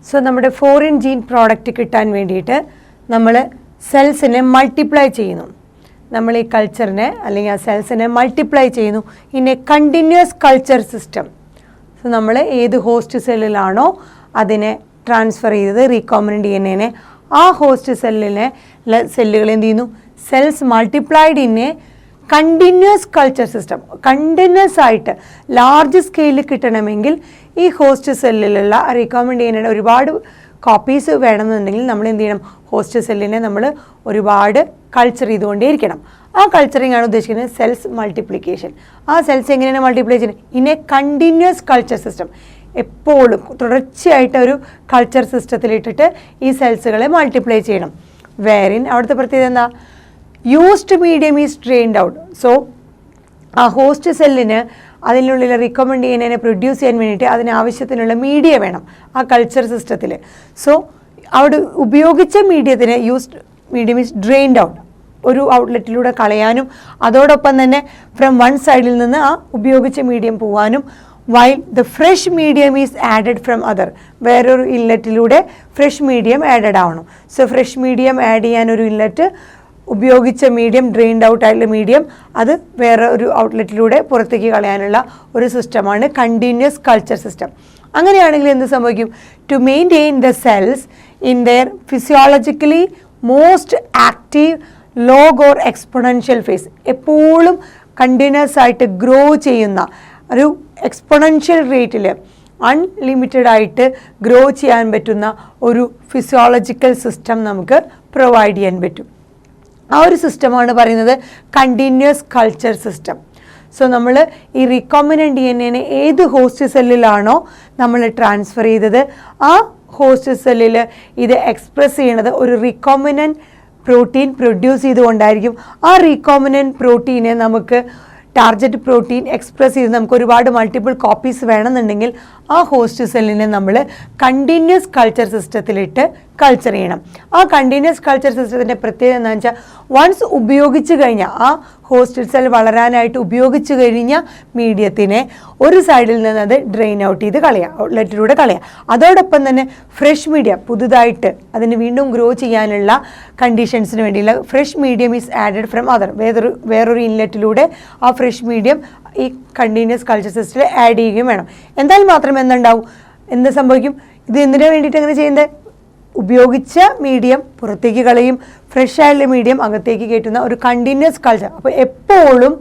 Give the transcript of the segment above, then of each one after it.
So നമ്മുടെ foreign gene product കിട്ടാൻ വേണ്ടിയിട്ട് നമ്മൾ സെൽസിനെ മൾട്ടിപ്ലൈ ചെയ്യുന്നു. നമ്മൾ ഈ കൾച്ചറിനെ അല്ലെങ്കിൽ ആ സെൽസിനെ മൾട്ടിപ്ലൈ ചെയ്യുന്നു in A continuous culture system. So നമ്മൾ ഏത് ഹോസ്റ്റ് സെല്ലിലാണോ അതിനെ ട്രാൻസ്ഫർ ചെയ്തത് റീകോംബിനന്റ് DNA ആ ഹോസ്റ്റ് സെല്ലുകൾ എന്ത് ചെയ്യുന്നു, cells multiplied in A continuous culture system. Continuous ആയിട്ട് ലാർജ് സ്കെയിലിൽ കിട്ടണമെങ്കിൽ ഈ ഹോസ്റ്റ് സെല്ലിലുള്ള റീകോംബിനന്റ് DNAയുടെ ഒരുപാട് കോപ്പീസ് വേണമെന്നുണ്ടെങ്കിൽ നമ്മൾ എന്ത് ചെയ്യണം, ഹോസ്റ്റ് സെല്ലിനെ നമ്മൾ ഒരുപാട് കൾച്ചർ ചെയ്തുകൊണ്ടേയിരിക്കണം. ആ കൾച്ചറിങ് ആണ് ഉദ്ദേശിക്കുന്നത് സെൽസ് മൾട്ടിപ്ലിക്കേഷൻ. ആ സെൽസ് എങ്ങനെയാണ് മൾട്ടിപ്ലൈ ചെയ്യുന്നത്? In A continuous culture system. എപ്പോഴും തുടർച്ചയായിട്ട് ഒരു കൾച്ചർ സിസ്റ്റത്തിലിട്ടിട്ട് ഈ സെൽസുകളെ മൾട്ടിപ്ലൈ ചെയ്യണം. വേറിൻ അവിടുത്തെ പ്രത്യേകത എന്താ? Used medium is drained out. So ആ ഹോസ്റ്റ് സെല്ലിന് അതിനുള്ളിൽ റീകോംബിനന്റ് DNA പ്രൊഡ്യൂസ് ചെയ്യാൻ വേണ്ടിയിട്ട് അതിനാവശ്യത്തിനുള്ള മീഡിയ വേണം ആ കൾച്ചർ സിസ്റ്റത്തിൽ. സോ അവിടെ ഉപയോഗിച്ച മീഡിയത്തിന് used medium is drained out, ഒരു ഔട്ട്ലെറ്റിലൂടെ കളയാനും അതോടൊപ്പം തന്നെ ഫ്രം വൺ സൈഡിൽ നിന്ന് ആ ഉപയോഗിച്ച മീഡിയം പോവാനും, while the fresh medium is added from other, വേറൊരു ഇൻലെറ്റിലൂടെ ഫ്രഷ് മീഡിയം ആഡഡ് ആവണം. സോ ഫ്രഷ് മീഡിയം ആഡ് ചെയ്യാൻ ഒരു ഇൻലെറ്റ്, ഉപയോഗിച്ച മീഡിയം ഡ്രെയിൻഡ് ഔട്ട് ആയിട്ടുള്ള മീഡിയം അത് വേറെ ഒരു ഔട്ട്ലെറ്റിലൂടെ പുറത്തേക്ക് കളയാനുള്ള ഒരു സിസ്റ്റമാണ് കണ്ടിന്യൂസ് കൾച്ചർ സിസ്റ്റം. അങ്ങനെയാണെങ്കിൽ എന്ത് സംഭവിക്കും? To maintain the cells in their physiologically most active log or exponential phase, എപ്പോഴും കണ്ടിന്യൂസ് ആയിട്ട് ഗ്രോ ചെയ്യുന്ന ഒരു എക്സ്പൊണൻഷ്യൽ റേറ്റിൽ അൺലിമിറ്റഡ് ആയിട്ട് ഗ്രോ ചെയ്യാൻ പറ്റുന്ന ഒരു ഫിസിയോളജിക്കൽ സിസ്റ്റം നമുക്ക് പ്രൊവൈഡ് ചെയ്യാൻ പറ്റും. ആ ഒരു സിസ്റ്റമാണ് പറയുന്നത് കണ്ടിന്യൂസ് കൾച്ചർ സിസ്റ്റം. സോ നമ്മൾ ഈ റീകോംബിനന്റ് DNA ഏത് ഹോസ്റ്റ് സെല്ലിലാണോ നമ്മൾ ട്രാൻസ്ഫർ ചെയ്തത് ആ ഹോസ്റ്റ് സെല്ലിൽ ഇത് എക്സ്പ്രസ് ചെയ്യണത് ഒരു റീകോംബിനന്റ് പ്രോട്ടീൻ പ്രൊഡ്യൂസ് ചെയ്തുകൊണ്ടായിരിക്കും. ആ റീകോംബിനന്റ് പ്രോട്ടീനെ നമുക്ക് ടാർഗറ്റ് പ്രോട്ടീൻ എക്സ്പ്രസ് ചെയ്ത് നമുക്ക് ഒരുപാട് മൾട്ടിപ്പിൾ കോപ്പീസ് വേണമെന്നുണ്ടെങ്കിൽ ആ ഹോസ്റ്റ് സെല്ലിനെ നമ്മൾ കണ്ടിന്യൂസ് കൾച്ചർ സിസ്റ്റത്തിലിട്ട് കൾച്ചർ ചെയ്യണം. ആ കണ്ടിന്യൂസ് കൾച്ചർ സിസ്റ്റത്തിൻ്റെ പ്രത്യേകത എന്താണെന്ന് വെച്ചാൽ വൺസ് ഉപയോഗിച്ച് കഴിഞ്ഞാൽ ആ ഹോസ്റ്റ് സെൽ വളരാനായിട്ട് ഉപയോഗിച്ച് കഴിഞ്ഞ മീഡിയത്തിനെ ഒരു സൈഡിൽ നിന്ന് അത് ഡ്രെയിൻ ഔട്ട് ചെയ്ത് കളയുക, ഔട്ട്ലെറ്റിലൂടെ കളയുക. അതോടൊപ്പം തന്നെ ഫ്രഷ് മീഡിയം പുതുതായിട്ട് അതിന് വീണ്ടും ഗ്രോ ചെയ്യാനുള്ള കണ്ടീഷൻസിന് വേണ്ടിയുള്ള fresh medium is added from other, വേറൊരു ഇൻലെറ്റിലൂടെ ആ ഫ്രഷ് മീഡിയം ഈ കണ്ടിന്യൂസ് കൾച്ചർ സിസ്റ്റത്തിൽ ആഡ് ചെയ്യുകയും വേണം. എന്നാൽ മാത്രമേ എന്തുണ്ടാവും, എന്ത് സംഭവിക്കും? ഇത് എന്തിനു വേണ്ടിയിട്ട് അങ്ങനെ ചെയ്യുന്നത്? ഉപയോഗിച്ച മീഡിയം പുറത്തേക്ക് കളയും, ഫ്രഷ് ആയിട്ടുള്ള മീഡിയം അകത്തേക്ക് കയറ്റുന്ന ഒരു കണ്ടിന്യൂസ് കൾച്ചർ. അപ്പോൾ എപ്പോഴും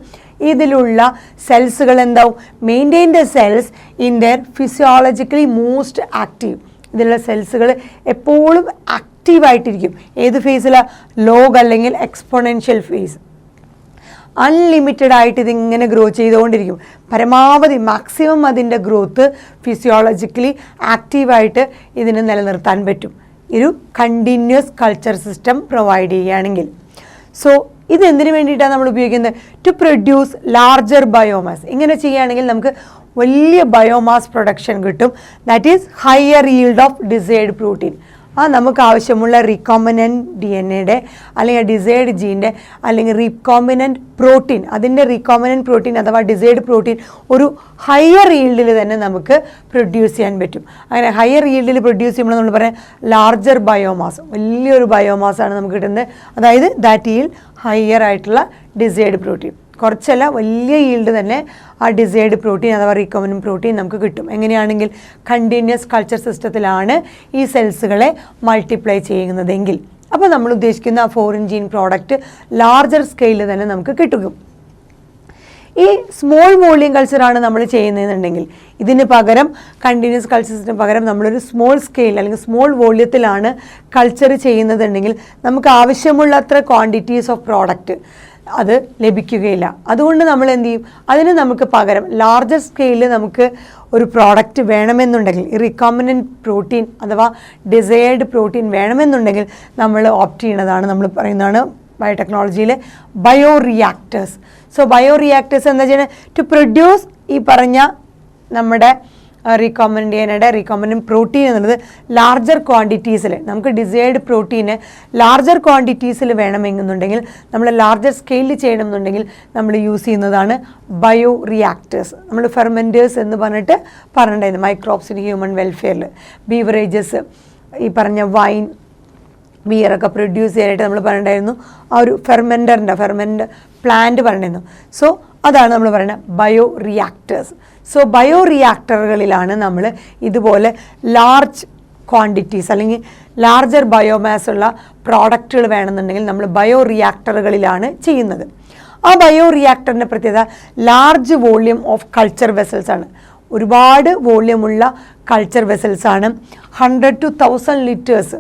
ഇതിലുള്ള സെൽസുകൾ എന്താവും? Maintain the cells in their physiologically most active. ഇതിലുള്ള സെൽസുകൾ എപ്പോഴും ആക്റ്റീവായിട്ടിരിക്കും. ഏത് ഫേസിലാണ്? ലോഗ് അല്ലെങ്കിൽ എക്സ്പൊണൻഷ്യൽ ഫേസ്. അൺലിമിറ്റഡ് ആയിട്ട് ഇതിങ്ങനെ ഗ്രോ ചെയ്തുകൊണ്ടിരിക്കും. പരമാവധി മാക്സിമം അതിൻ്റെ ഗ്രോത്ത് ഫിസിയോളജിക്കലി ആക്റ്റീവായിട്ട് ഇതിനെ നിലനിർത്താൻ പറ്റും ഒരു കണ്ടിന്യൂസ് കൾച്ചർ സിസ്റ്റം പ്രൊവൈഡ് ചെയ്യുകയാണെങ്കിൽ. സോ ഇത് എന്തിനു വേണ്ടിയിട്ടാണ് നമ്മൾ ഉപയോഗിക്കുന്നത്? To produce larger biomass. ഇങ്ങനെ ചെയ്യുകയാണെങ്കിൽ നമുക്ക് വലിയ ബയോമാസ് പ്രൊഡക്ഷൻ കിട്ടും. That is higher yield of desired protein. ആ നമുക്ക് ആവശ്യമുള്ള റീകോംബിനന്റ് DNAയുടെ അല്ലെങ്കിൽ ഡിസൈർഡ് ജീൻ്റെ അല്ലെങ്കിൽ റീകോംബിനന്റ് പ്രോട്ടീൻ, അതിൻ്റെ റീകോംബിനന്റ് പ്രോട്ടീൻ അഥവാ ഡിസൈർഡ് പ്രോട്ടീൻ ഒരു ഹയർ ഈൽഡിൽ തന്നെ നമുക്ക് പ്രൊഡ്യൂസ് ചെയ്യാൻ പറ്റും. അങ്ങനെ ഹയർ ഈൽഡിൽ പ്രൊഡ്യൂസ് ചെയ്യുമ്പോൾ നമ്മൾ പറയാം ലാർജർ ബയോമാസ്, വലിയൊരു ബയോമാസാണ് നമുക്ക് കിട്ടുന്നത്. അതായത് ദാറ്റ് ഈൽഡ് ഹയർ ആയിട്ടുള്ള ഡിസൈർഡ് പ്രോട്ടീൻ. കുറച്ചല്ല, വലിയ ഈൽഡ് തന്നെ ആ ഡിസൈർഡ് പ്രോട്ടീൻ അഥവാ റീകോംബിനന്റ് പ്രോട്ടീൻ നമുക്ക് കിട്ടും. എങ്ങനെയാണെങ്കിൽ കണ്ടിന്യൂസ് കൾച്ചർ സിസ്റ്റത്തിലാണ് ഈ സെൽസുകളെ മൾട്ടിപ്ലൈ ചെയ്യുന്നതെങ്കിൽ. അപ്പോൾ നമ്മൾ ഉദ്ദേശിക്കുന്ന ആ ഫോറിൻ ജീൻ പ്രോഡക്റ്റ് ലാർജർ സ്കെയിലിൽ തന്നെ നമുക്ക് കിട്ടും. ഈ സ്മോൾ വോളിയം കൾച്ചറാണ് നമ്മൾ ചെയ്യുന്നതെന്നുണ്ടെങ്കിൽ ഇതിന് പകരം കണ്ടിന്യൂസ് കൾച്ചർ സിസ്റ്റത്തിന് പകരം നമ്മളൊരു സ്മോൾ സ്കെയിൽ അല്ലെങ്കിൽ സ്മോൾ വോള്യത്തിലാണ് കൾച്ചർ ചെയ്യുന്നതെന്നുണ്ടെങ്കിൽ നമുക്ക് ആവശ്യമുള്ളത്ര ക്വാണ്ടിറ്റീസ് ഓഫ് പ്രോഡക്റ്റ് അത് ലഭിക്കുകയില്ല. അതുകൊണ്ട് നമ്മൾ എന്ത് ചെയ്യും? അതിന് നമുക്ക് പകരം ലാർജർ സ്കെയിലിൽ നമുക്ക് ഒരു പ്രോഡക്റ്റ് വേണമെന്നുണ്ടെങ്കിൽ ഈ റീകോംബിനന്റ് പ്രോട്ടീൻ അഥവാ ഡിസൈർഡ് പ്രോട്ടീൻ വേണമെന്നുണ്ടെങ്കിൽ നമ്മൾ ഓപ്റ്റ് ചെയ്യുന്നതാണ്, നമ്മൾ പറയുന്നതാണ് ബയോടെക്നോളജിയിൽ bioreactors. So bioreactors എന്താ ചെയ്യുന്നത്? ടു പ്രൊഡ്യൂസ് ഈ പറഞ്ഞ നമ്മുടെ റീകോംബിനൻ്റ് പ്രോട്ടീൻ എന്നുള്ളത് ലാർജർ ക്വാണ്ടിറ്റീസിൽ നമുക്ക് ഡിസൈർഡ് പ്രോട്ടീന് ലാർജർ ക്വാണ്ടിറ്റീസിൽ വേണമെന്നുണ്ടെങ്കിൽ നമ്മൾ ലാർജർ സ്കെയിലിൽ ചെയ്യണമെന്നുണ്ടെങ്കിൽ നമ്മൾ യൂസ് ചെയ്യുന്നതാണ് ബയോ റിയാക്ടേഴ്സ്. നമ്മൾ ഫെർമെൻറ്റേഴ്സ് എന്ന് പറഞ്ഞിട്ടുണ്ടായിരുന്നു മൈക്രോബ്സ് ഇൻ ഹ്യൂമൻ വെൽഫെയറിൽ. ബീവറേജസ് ഈ പറഞ്ഞ വൈൻ ബിയറൊക്കെ പ്രൊഡ്യൂസ് ചെയ്യാനായിട്ട് നമ്മൾ പറഞ്ഞിട്ടുണ്ടായിരുന്നു ആ ഒരു ഫെർമെൻറ്റ് പ്ലാന്റ് പറഞ്ഞിരുന്നു. സോ അതാണ് നമ്മൾ പറയുന്നത് ബയോ റിയാക്ടേഴ്സ്. സോ ബയോ റിയാക്ടറുകളിലാണ് നമ്മൾ ഇതുപോലെ ലാർജ് ക്വാണ്ടിറ്റീസ് അല്ലെങ്കിൽ ലാർജർ ബയോമാസ് ഉള്ള പ്രോഡക്റ്റുകൾ വേണമെന്നുണ്ടെങ്കിൽ നമ്മൾ ബയോ റിയാക്ടറുകളിലാണ് ചെയ്യുന്നത്. ആ ബയോ റിയാക്ടറിൻ്റെ പ്രത്യേകത large volume of culture vessels ആണ്. ഒരുപാട് വോള്യൂമുള്ള കൾച്ചർ വെസൽസ് ആണ്. 100 to 1000 ലിറ്റേഴ്സ്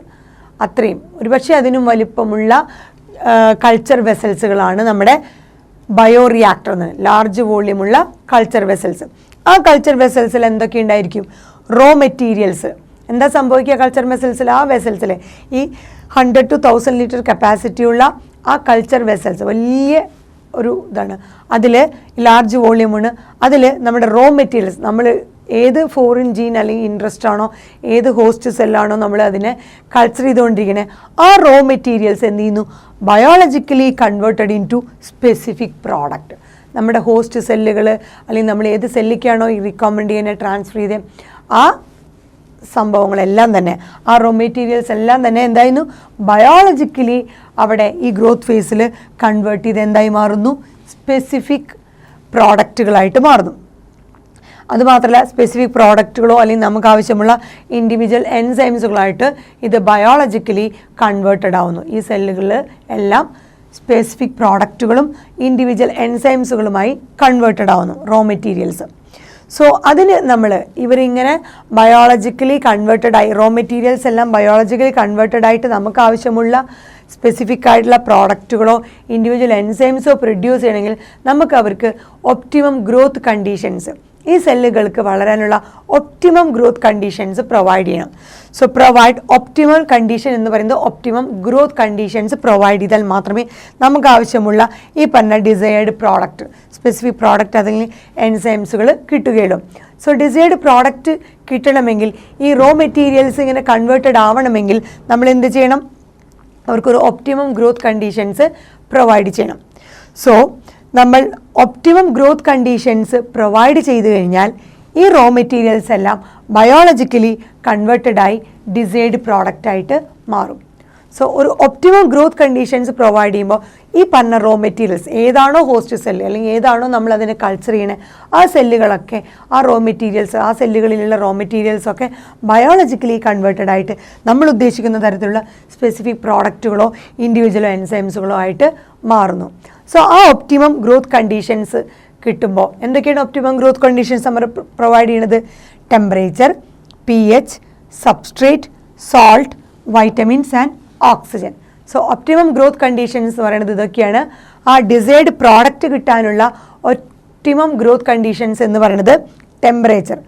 അത്രയും ഒരുപക്ഷെ അതിനും വലിപ്പമുള്ള കൾച്ചർ വെസൽസുകളാണ് നമ്മുടെ ബയോ റിയാക്ടർ എന്ന്. ലാർജ് വോള്യൂമുള്ള കൾച്ചർ വെസൽസ്. ആ കൾച്ചർ വെസൽസിൽ എന്തൊക്കെ ഉണ്ടായിരിക്കും? Raw materials. എന്താ സംഭവിക്കുക കൾച്ചർ വെസൽസിൽ? ആ വെസൽസിൽ ഈ 100 to 1000 ലിറ്റർ കപ്പാസിറ്റിയുള്ള ആ കൾച്ചർ വെസൽസ് വലിയ ഒരു ഇതാണ്. അതിൽ ലാർജ് വോള്യൂമാണ്. അതിൽ നമ്മുടെ റോ മെറ്റീരിയൽസ് നമ്മൾ ഏത് ഫോറിൻ ജീൻ അല്ലെങ്കിൽ ഇൻട്രസ്റ്റ് ആണോ ഏത് ഹോസ്റ്റ് സെല്ലാണോ നമ്മൾ അതിനെ കൾച്ചർ ചെയ്തുകൊണ്ടിരിക്കുന്നത് ആ റോ മെറ്റീരിയൽസ് എന്ത് ചെയ്യുന്നു? Biologically converted into specific product. നമ്മുടെ ഹോസ്റ്റ് സെല്ലുകൾ അല്ലെങ്കിൽ നമ്മൾ ഏത് സെല്ലിക്കാണോ ഈ റീകോംബിനൻ്റ് ട്രാൻസ്ഫർ ചെയ്ത് ആ സംഭവങ്ങളെല്ലാം തന്നെ ആ റോ മെറ്റീരിയൽസ് എല്ലാം തന്നെ എന്തായിരുന്നു? ബയോളജിക്കലി അവിടെ ഈ ഗ്രോത്ത് ഫേസിൽ കൺവേർട്ട് ചെയ്ത് എന്തായി മാറുന്നു? സ്പെസിഫിക് പ്രോഡക്റ്റുകളായിട്ട് മാറുന്നു. അതുമാത്രമല്ല സ്പെസിഫിക് പ്രോഡക്റ്റുകളോ അല്ലെങ്കിൽ നമുക്ക് ആവശ്യമുള്ള ഇൻഡിവിജ്വൽ എൻസൈംസുകളായിട്ട് ഇത് ബയോളജിക്കലി കൺവേർട്ടഡ് ആവുന്നു. ഈ സെല്ലുകളിൽ എല്ലാം സ്പെസിഫിക് പ്രോഡക്റ്റുകളും ഇൻഡിവിജ്വൽ എൻസൈംസുകളുമായി കൺവേർട്ടഡ് ആവുന്നു റോ മെറ്റീരിയൽസ്. സോ അതിന് നമ്മൾ ഇവരിങ്ങനെ ബയോളജിക്കലി കൺവേർട്ടഡായി റോ മെറ്റീരിയൽസ് എല്ലാം ബയോളജിക്കലി കൺവേർട്ടഡായിട്ട് നമുക്ക് ആവശ്യമുള്ള സ്പെസിഫിക് ആയിട്ടുള്ള പ്രോഡക്റ്റുകളോ ഇൻഡിവിജ്വൽ എൻസൈംസോ പ്രൊഡ്യൂസ് ചെയ്യണമെങ്കിൽ നമുക്ക് അവർക്ക് ഒപ്റ്റിമം ഗ്രോത്ത് കണ്ടീഷൻസ് ഈ സെല്ലുകൾക്ക് വളരാനുള്ള ഒപ്റ്റിമം ഗ്രോത്ത് കണ്ടീഷൻസ് പ്രൊവൈഡ് ചെയ്യണം. സോ പ്രൊവൈഡ് ഒപ്റ്റിമൽ കണ്ടീഷൻ എന്ന് പറയുന്നത് ഒപ്റ്റിമം ഗ്രോത്ത് കണ്ടീഷൻസ് പ്രൊവൈഡ് ചെയ്താൽ മാത്രമേ നമുക്ക് ആവശ്യമുള്ള ഈ പറഞ്ഞ ഡിസൈർഡ് പ്രോഡക്റ്റ് സ്പെസിഫിക് പ്രോഡക്റ്റ് അല്ലെങ്കിൽ എൻസൈംസുകൾ കിട്ടുകയുള്ളൂ. സോ ഡിസൈർഡ് പ്രോഡക്റ്റ് കിട്ടണമെങ്കിൽ ഈ റോ മെറ്റീരിയൽസ് ഇങ്ങനെ കൺവേർട്ടഡ് ആവണമെങ്കിൽ നമ്മൾ എന്ത് ചെയ്യണം? അവർക്കൊരു ഒപ്റ്റിമം ഗ്രോത്ത് കണ്ടീഷൻസ് പ്രൊവൈഡ് ചെയ്യണം. സോ നമ്മൾ ഒപ്റ്റിമം ഗ്രോത്ത് കണ്ടീഷൻസ് പ്രൊവൈഡ് ചെയ്തു കഴിഞ്ഞാൽ ഈ റോ മെറ്റീരിയൽസ് എല്ലാം ബയോളജിക്കലി കൺവേർട്ടഡായി ഡിസൈർഡ് പ്രോഡക്റ്റായിട്ട് മാറും. സോ ഒരു ഒപ്റ്റിമം ഗ്രോത്ത് കണ്ടീഷൻസ് പ്രൊവൈഡ് ചെയ്യുമ്പോൾ ഈ പറഞ്ഞ റോ മെറ്റീരിയൽസ് ഏതാണോ ഹോസ്റ്റ് സെല്ല് അല്ലെങ്കിൽ ഏതാണോ നമ്മൾ അതിനെ കൾച്ചർ ചെയ്യണേ ആ സെല്ലുകളൊക്കെ ആ റോ മെറ്റീരിയൽസ് ആ സെല്ലുകളിലുള്ള റോ മെറ്റീരിയൽസൊക്കെ ബയോളജിക്കലി കൺവേർട്ടഡ് ആയിട്ട് നമ്മൾ ഉദ്ദേശിക്കുന്ന തരത്തിലുള്ള സ്പെസിഫിക് പ്രോഡക്റ്റുകളോ ഇൻഡിവിജ്വലോ എൻസൈംസുകളോ ആയിട്ട് മാറുന്നു. സോ ആ ഒപ്റ്റിമം ഗ്രോത്ത് കണ്ടീഷൻസ് കിട്ടുമ്പോൾ എന്തൊക്കെയാണ് ഒപ്റ്റിമം ഗ്രോത്ത് കണ്ടീഷൻസ് നമ്മൾ പ്രൊവൈഡ് ചെയ്യുന്നത്? Temperature, pH, substrate, salt, vitamins and oxygen. So optimum growth conditions എന്ന് പറയുന്നത് ഇതൊക്കെയാണ്. ആ ഡിസൈർഡ് പ്രോഡക്റ്റ് കിട്ടാനുള്ള ഒപ്റ്റിമം ഗ്രോത്ത് കണ്ടീഷൻസ് എന്ന് പറയുന്നത് ടെമ്പറേച്ചർ,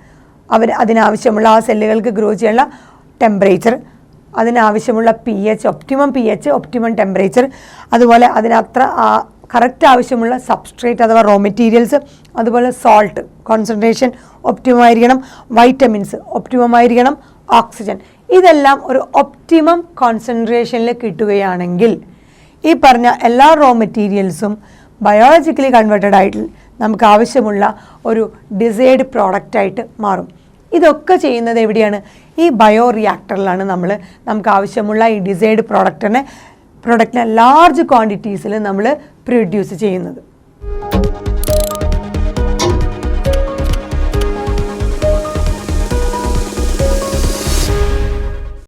അതിനാവശ്യമുള്ള ആ സെല്ലുകൾക്ക് ഗ്രോ ചെയ്യാനുള്ള ടെമ്പറേച്ചർ, അതിനാവശ്യമുള്ള pH, ഒപ്റ്റിമം ടെമ്പറേച്ചർ, അതുപോലെ അതിനത്ര കറക്റ്റ് ആവശ്യമുള്ള സബ്സ്ട്രേറ്റ് അഥവാ റോ മെറ്റീരിയൽസ്, അതുപോലെ സോൾട്ട് കോൺസെൻട്രേഷൻ ഒപ്റ്റിമം ആയിരിക്കണം, വൈറ്റമിൻസ് ഒപ്റ്റിമം ആയിരിക്കണം, ഓക്സിജൻ ഇതെല്ലാം ഒരു ഒപ്റ്റിമം കോൺസെൻട്രേഷനിൽ കിട്ടുകയാണെങ്കിൽ ഈ പറഞ്ഞ എല്ലാ റോ മെറ്റീരിയൽസും ബയോളജിക്കലി കൺവേർട്ടഡ് ആയിട്ട് നമുക്ക് ആവശ്യമുള്ള ഒരു ഡിസൈർഡ് പ്രോഡക്റ്റായിട്ട് മാറും. ഇതൊക്കെ ചെയ്യുന്നത് എവിടെയാണ്? ഈ ബയോ റിയാക്ടറിലാണ് നമുക്ക് ആവശ്യമുള്ള ഈ ഡിസൈർഡ് പ്രോഡക്റ്റിനെ ലാർജ് ക്വാണ്ടിറ്റീസിൽ നമ്മൾ പ്രൊഡ്യൂസ് ചെയ്യുന്നത്.